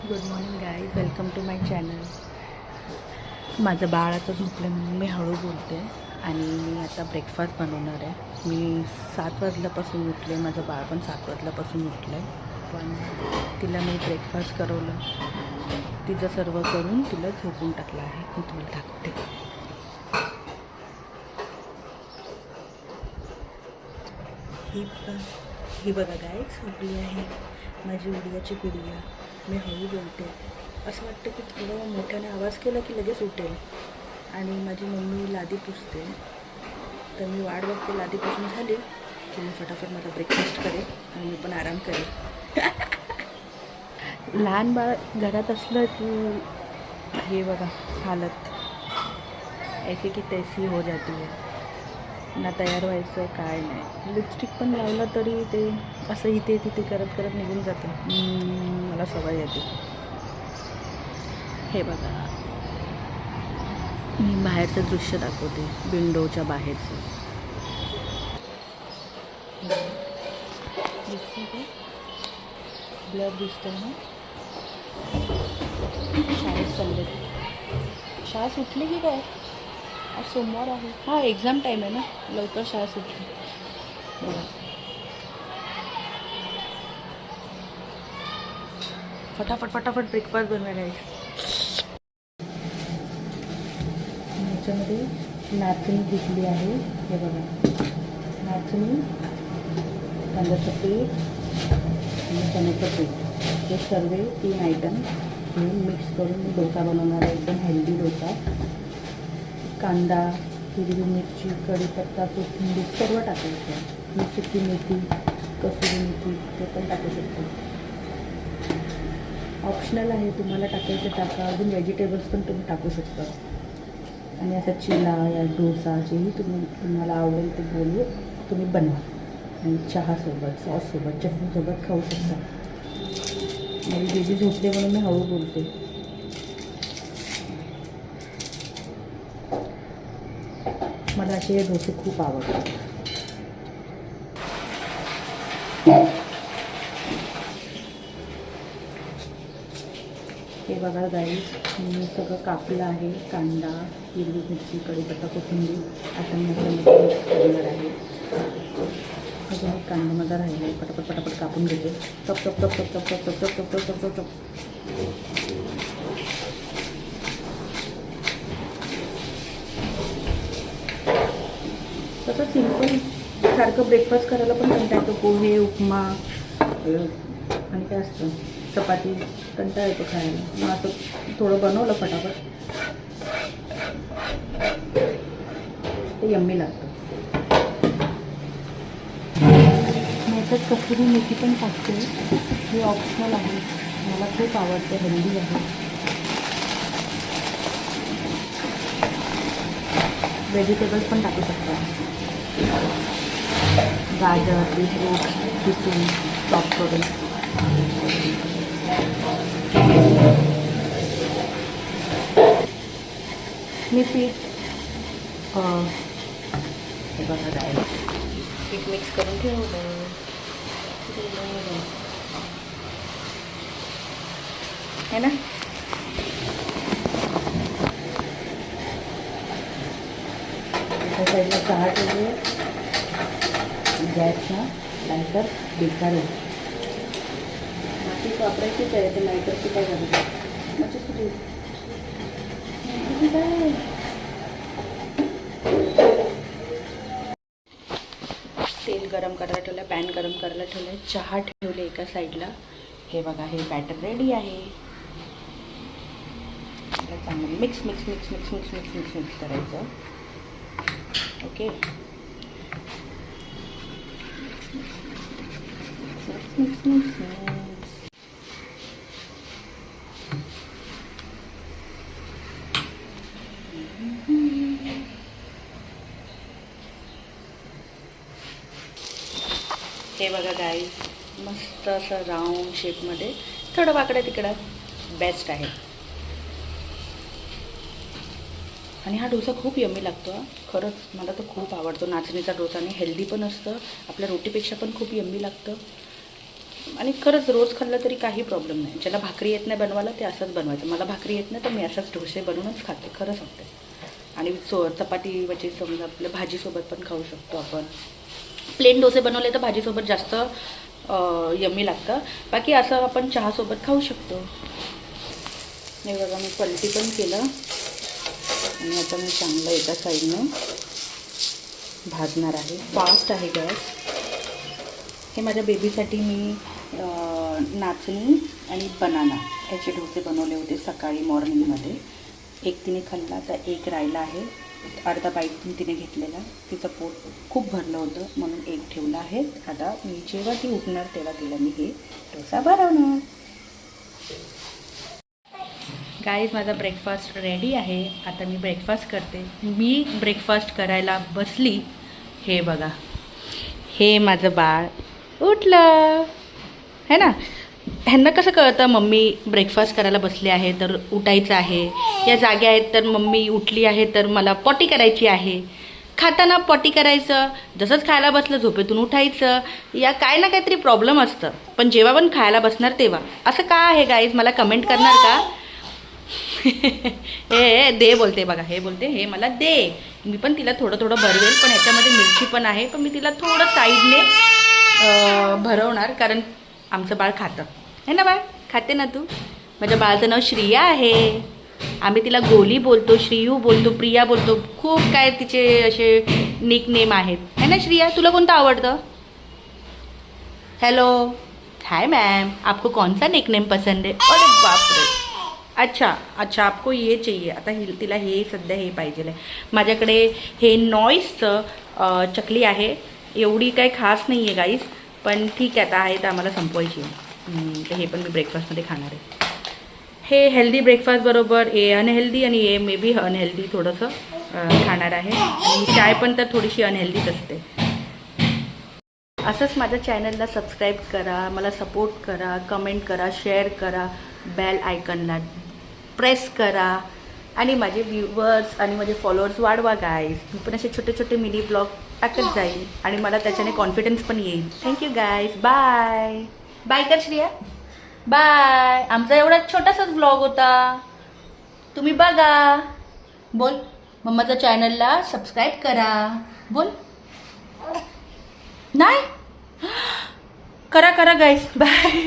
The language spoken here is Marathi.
Good morning guys, welcome to my channel. माझं बाळ आता झोपलं म्हणून मी हळू बोलते आणि मी आता ब्रेकफास्ट बनवणार आहे. मी 7 वाजल्यापासून उठले, माझं बाळ पण 7 वाजल्यापासून उठलं आहे. पण तिला मी ब्रेकफास्ट करवलं, तिचं सर्व करून तिला झोपून टाकलं आहे. मी तुला टाकते. ही बघा गाईज, झोपली आहे माझी उडियाची गुडिया. मी हळू बोलते, असं वाटतं की थोडं मोठ्याने आवाज केला की लगेच उठेल. आणि माझी मम्मी लादी पुसते, तर मी वाट बघते. लादी पुसून झाली की मी फटाफट माझा ब्रेकफास्ट करेल आणि मी पण आराम करेल. लहान बाळ घरात असलं की हे बघा हालत ऐसी की तैसी हो जाती है. ना तयार व्हायचं काय नाही. लिपस्टिक पण लावलं तरी ते असं इथे तिथे करत करत निघून जातं. मला सवय येते. हे बघा, मी बाहेरचं दृश्य दाखवते, विंडोच्या बाहेरचं. दिसतं का? ब्लर दिसतं ना. शाळेत चालले. शाळा सुटली की काय? आज सोमवार आहे. हां, एक्झाम टाईम आहे ना, लवकर शाळा सुटली. बघा, फटाफट फटाफट ब्रेकफास्ट बनवायला आहे. ह्याच्यामध्ये नाचणी घेतली आहे. हे बघा, नाचणी, तांदळाचं पीठ आणि चण्याचं पीठ, हे सर्व 3 आयटम घेऊन मिक्स करून मी डोसा बनवणार आहे. एकदम हेल्दी डोसा. कांदा, हिरवी मिरची, कढीपत्ता, कोथिंबीर सर्व टाकायचं. मी सुकी मेथी, कसुरी मेथी ते पण टाकू शकतो. ऑप्शनल आहे, तुम्हाला टाकायचं टाका. अजून व्हेजिटेबल्स पण तुम्ही टाकू शकता. आणि असा चिला या डोसाचेही तुम्हाला आवडेल ते बोलू तुम्ही बनवा. आणि चहासोबत, सॉससोबत, चटणीसोबत खाऊ शकता. माझी बेबी झोपले म्हणून मी हळू बोलते. मला असे हे डोसे खूप आवडतात. हे बघा गाईज, मी सगळं कापलं आहे. कांदा, हिरवी मिरची, कढीपत्ता, कोथिंबीर आता मी याच्यामध्ये मिक्स करणार आहे. अजून एक कांदा माझा राहिला आहे, पटापट पटापट कापून घेते. टप टप टप टप टप टप टप टप टप टप टप टप. तसं सिंपल सारखं ब्रेकफास्ट करायला पण कंटाळा येतो. पोहे, उपमा आणि काय असतं, चपाती, कंटाळा येतो खायला. मग असं थोडं बनवलं फटाफट, ते यम्मी लागतं. मी याच्यात कसुरी मेथी पण टाकते. हे ऑप्शनल आहे, मला खूप आवडते, हेल्दी आहे. व्हेजिटेबल्स पण टाकू शकता. गाजर, बीटरूट किसून चॉप करून. मी पीठ हे बघा राईस, पीठ मिक्स करून ठेवलं है ना. एका साईडला चहा ठेवले, गॅसला लायटर बेकार आहे. मातीच वापरायचीच आहे, ते लायटरची काय करायचं म्हणजे काय. तेल गरम करायला ठेवलं, पॅन गरम करायला ठेवलं, चहा ठेवले एका साईडला. हे बघा, हे बॅटर रेडी आहे. चांगलं mix mix mix mix mix mix mix mix करायचं. Okay, mix mix mix mix. हे बघा गाईज, मस्त असं राऊंड शेपमध्ये, थोडं वाकडं तिकडं, बेस्ट आहे. आणि हा डोसा खूप यम्मी लागतो. खरंच मला तर खूप आवडतो नाचणीचा डोसा. आणि हेल्दी पण असतं, आपल्या रोटीपेक्षा पण खूप यम्मी लागतं. आणि खरंच रोज खाल्लं तरी काही प्रॉब्लेम नाही. ज्याला भाकरी येत नाही बनवायला ते असंच बनवायचं. मला भाकरी येत नाही तर मी असंच डोसे बनवूनच खाते, खरं सांगते. आणि चपाती वची समजा आपल्या भाजीसोबत पण खाऊ शकतो आपण. प्लेन डोसे बनवले तर भाजीसोबत जास्त यम्मी लागतं. बाकी असं आपण चहासोबत खाऊ शकतो. हे बघा मी पलटी पण केलं आणि आता मी चांगलं एका साईडनं भाजणार आहे. फास्ट आहे गॅस. हे माझ्या बेबीसाठी मी नाचणी आणि बनाना ह्याचे डोसे बनवले होते सकाळी मॉर्निंगमध्ये. एक तिने खाल्ला तर एक राहिला आहे. अर्धा बाईट तिने घेतलेला. तिचं पोट खूप भरलं होतं म्हणून एक ठेवला आहे. आता मी जेव्हा ती उठणार तेव्हा तिला मी हे डोसा बनवणार. गाईज माझा ब्रेकफास्ट रेडी आहे. आता मी ब्रेकफास्ट करते. मी ब्रेकफास्ट करायला बसली. हे बघा, हे माझं बाळ उठलं है ना. ह्यांना कसं कळतं मम्मी ब्रेकफास्ट करायला बसली आहे तर उठायचं आहे. या जागे आहेत तर मम्मी उठली आहे तर मला पॉटी करायची आहे. खाताना पॉटी करायचं, जसंच खायला बसलं झोपेतून उठायचं. या काय ना काहीतरी प्रॉब्लेम असतं. पण जेव्हा पण खायला बसणार तेव्हा असं का आहे गाईज, मला कमेंट करणार का? हे दे बोलते बघा, हे बोलते हे मला दे. मी पण तिला थोडं थोडं भरवेल, पण याच्यामध्ये मिरची पण आहे. पण मी तिला थोडं साईडने भरवणार कारण आमचं बाळ खातं है ना. बाळ खाते ना तू. माझ्या बाळाचं नाव श्रिया आहे. आम्ही तिला गोली बोलतो, श्रीयू बोलतो, प्रिया बोलतो. खूप काय तिचे असे निक नेम आहेत है ना. श्रिया तुला कोणतं आवडतं? हेलो, हाय मैम, आपको कौन सा निक नेम पसंद है? अरे बापरे, अच्छा अच्छा आपको ये चाहिए. आता तिला हे सध्या हे पाहिजे आहे. माझ्याकडे हे नॉईसचं चकली आहे. एवढी काही खास नाही आहे गाईज, पण ठीक आहे आता आहे तर आम्हाला संपवायची आहे. तर हे पण मी ब्रेकफास्टमध्ये खाणार आहे. हे हेल्दी ब्रेकफास्ट बरोबर हे अनहेल्दी आणि हे मे बी अनहेल्दी थोडंसं खाणार आहे. आणि चाय पण तर थोडीशी अनहेल्दीच असते. असंच माझ्या चॅनलला सबस्क्राईब करा, मला सपोर्ट करा, कमेंट करा, शेअर करा, बेल आयकनला प्रेस करा आणि माझे व्ह्यूवर्स आणि माझे फॉलोअर्स वाढवा गाईज. मी पण असे छोटे छोटे मिनी ब्लॉग टाकत जाईल आणि मला त्याच्याने कॉन्फिडन्स पण येईल. Thank you guys. बाय बाय कर श्रिया. बाय. आमचा एवढा छोटासाच ब्लॉग होता, तुम्ही बघा. बोल मम्माच्या चॅनलला सबस्क्राईब करा. बोल. नाही करा करा गाईज. बाय.